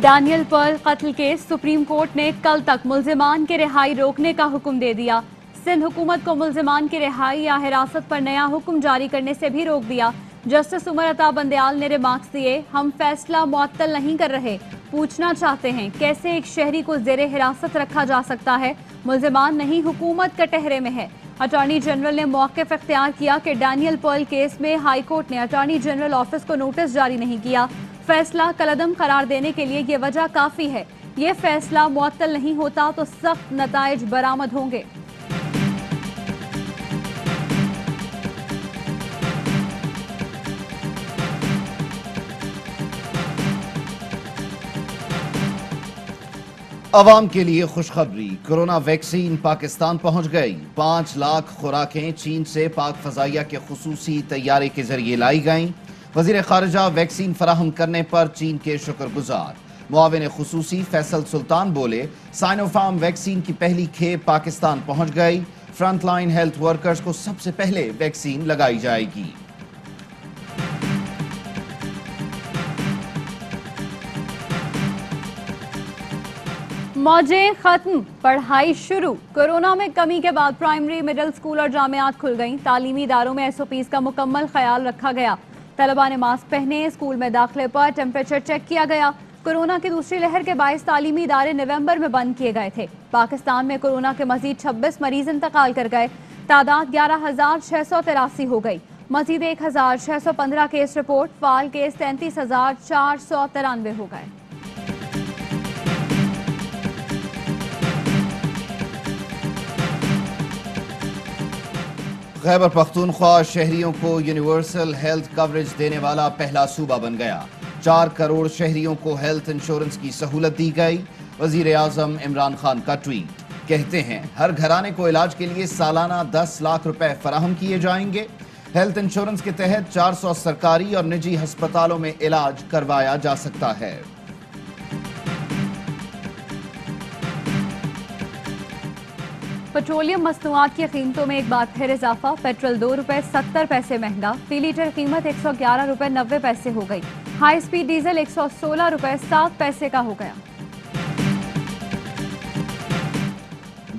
Daniel Perl कत्ल case supreme court ने कल तक मुल्जिमान की रिहाई रोकने का हुक्म दे दिया। सिंध हुकूमत को मुल्जिमान की रिहाई या हिरासत पर नया हुक्म जारी करने से भी रोक दिया। जस्टिस उमर अता बंदयाल ने रिमार्क्स दिए, हम फैसला मुअत्तल नहीं कर रहे, पूछना चाहते हैं कैसे एक शहरी को जेरे हिरासत रखा जा सकता है। मुल्जिमान नहीं, हुकूमत कटहरे में है। अटॉर्नी जनरल ने मौक़िफ़ इख्तियार किया कि डैनियल पर्ल केस में हाई कोर्ट ने अटॉर्नी जनरल ऑफिस को नोटिस जारी नहीं किया। फैसला कलअदम करार देने के लिए ये वजह काफी है। ये फैसला मुअत्तल नहीं होता तो सख्त नताइज बरामद होंगे। अवाम के लिए खुशखबरी, कोरोना वैक्सीन पाकिस्तान पहुंच गई। 5 लाख खुराकें चीन से पाक फजाइया के खुसूसी तैयारे के जरिए लाई गईं। वजीर खारिजा वैक्सीन फराहम करने पर चीन के शुक्रगुजार। मुआविन खुसूसी फैसल सुल्तान बोले, साइनोफार्म वैक्सीन की पहली खेप पाकिस्तान पहुंच गई। फ्रंटलाइन हेल्थ वर्कर्स को सबसे पहले वैक्सीन लगाई जाएगी। मौजें खत्म, पढ़ाई शुरू। कोरोना में कमी के बाद प्राइमरी, मिडिल स्कूल और जामियात खुल गईं। तालीमी इदारों में SOPs का मुकम्मल ख्याल रखा गया। तलबा ने मास्क पहने, स्कूल में दाखिले पर टेम्परेचर चेक किया गया। कोरोना की दूसरी लहर के बायस तालीमी इदारे नवंबर में बंद किए गए थे। पाकिस्तान में कोरोना के मजीद 26 मरीज इंतकाल कर गए। तादाद 11,683 हो गई। मजीद 1,615 केस रिपोर्ट। फाल केस 33,493 हो गए। खैबर पख्तूनख्वा शहरियों को यूनिवर्सल हेल्थ कवरेज देने वाला पहला सूबा बन गया। 4 करोड़ शहरियों को हेल्थ इंश्योरेंस की सहूलत दी गई। वजीर आजम इमरान खान का ट्वीट, कहते हैं हर घराने को इलाज के लिए सालाना 10 लाख रुपए फराहम किए जाएंगे। हेल्थ इंश्योरेंस के तहत 400 सरकारी और निजी अस्पतालों में इलाज करवाया जा सकता है। पेट्रोलियम मसनूआत की कीमतों में एक बार फिर इजाफा। पेट्रोल 2 रुपए 70 पैसे महंगा। फी लीटर कीमत 111 रुपए 90 पैसे हो गई। हाई स्पीड डीजल 116 रुपए 7 पैसे का हो गया।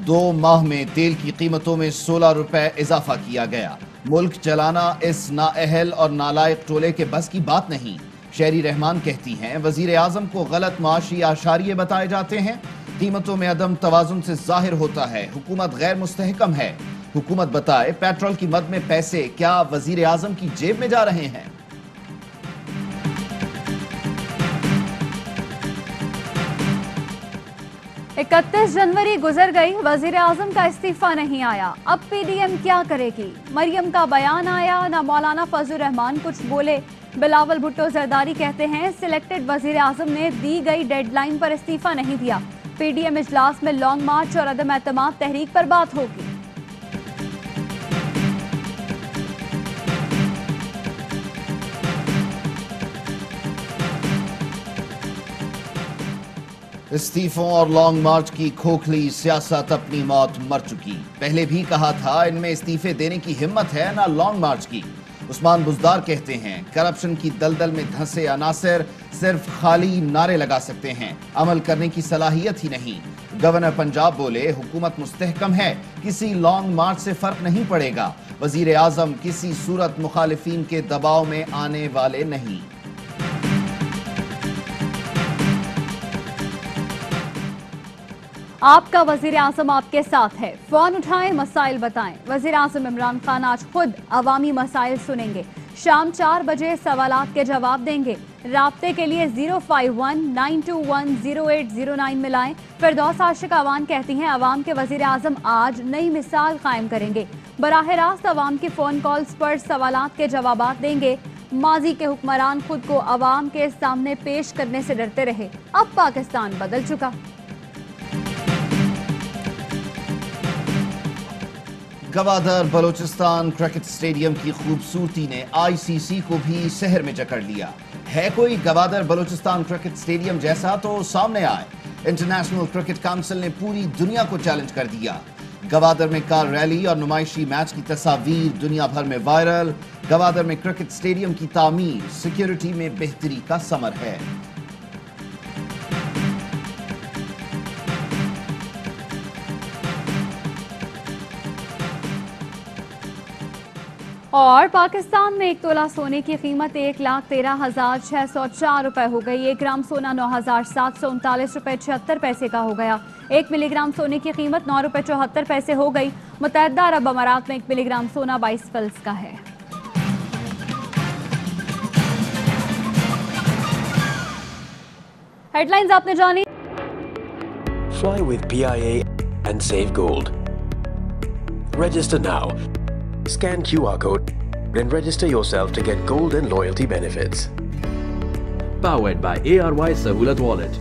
2 माह में तेल की कीमतों में 16 रुपए इजाफा किया गया। मुल्क चलाना इस नाअहल और नालायक टोले के बस की बात नहीं। शहरी रहमान कहती हैं, वजीर आजम को गलत माशी आशारिये बताए जाते हैं। कीमतों में अदम तवाजुन से जाहिर होता है हुकूमत गैर मुस्तहकम है। हुकूमत बताए, पेट्रोल की मद में पैसे क्या वजीर आजम की जेब में जा रहे हैं? इकतीस जनवरी गुजर गई, वजीर आजम का इस्तीफा नहीं आया। अब PDM क्या करेगी? मरियम का बयान आया ना, मौलाना फजलुर रहमान कुछ बोले। बिलावल भुट्टो जरदारी कहते हैं सिलेक्टेड वजीर आजम ने दी गई डेडलाइन पर इस्तीफा नहीं दिया। PDM इजलास में लॉन्ग मार्च और अदम एतमाद तहरीक पर बात होगी। इस्तीफों और लॉन्ग मार्च की खोखली सियासत अपनी मौत मर चुकी। पहले भी कहा था इनमें इस्तीफे देने की हिम्मत है ना लॉन्ग मार्च की। उस्मान बुजदार कहते हैं करप्शन की दलदल में धंसे अनासिर सिर्फ खाली नारे लगा सकते हैं, अमल करने की सलाहियत ही नहीं। गवर्नर पंजाब बोले, हुकूमत मुस्तहकम है, किसी लॉन्ग मार्च से फर्क नहीं पड़ेगा। वजीर आजम किसी सूरत मुखालिफिन के दबाव में आने वाले नहीं। आपका वजीर आजम आपके साथ है, फोन उठाएं, मसाइल बताएं। वजीर आजम इमरान खान आज खुद अवामी मसाइल सुनेंगे। शाम 4 बजे सवालात के जवाब देंगे। राब्ते के लिए 051-921-0809 मिलाएं। फिरदौस आशिक अवान कहती हैं अवाम के वजीर आजम आज नई मिसाल कायम करेंगे। बराह रास्त अवाम की फोन कॉल्स पर सवालात के जवाबात देंगे। माजी के हुक्मरान खुद को अवाम के सामने पेश करने से डरते रहे, अब पाकिस्तान बदल चुका। गवादर बलोचिस्तान क्रिकेट स्टेडियम की खूबसूरती ने ICC को भी शहर में जकड़ लिया है। कोई गवादर बलोचिस्तान क्रिकेट स्टेडियम जैसा तो सामने आए। इंटरनेशनल क्रिकेट काउंसिल ने पूरी दुनिया को चैलेंज कर दिया। गवादर में कार रैली और नुमाइशी मैच की तस्वीर दुनिया भर में वायरल। गवादर में क्रिकेट स्टेडियम की तामीर सिक्योरिटी में बेहतरी का समर है। और पाकिस्तान में 1 तोला सोने की कीमत 1,13,604 रुपए हो गई। 1 ग्राम सोना 9,739 रुपए 76 पैसे का हो गया। 1 मिलीग्राम सोने की कीमत 9 रुपए 74 पैसे हो गई। मुत्तहदा अरब अमारात में 1 मिलीग्राम सोना 22 फिल्स का है। हेडलाइंस आपने जानी। Fly with PIA and save gold. Register now. Scan QR code and register yourself to get gold and loyalty benefits. Powered by ARY Sahulat Wallet.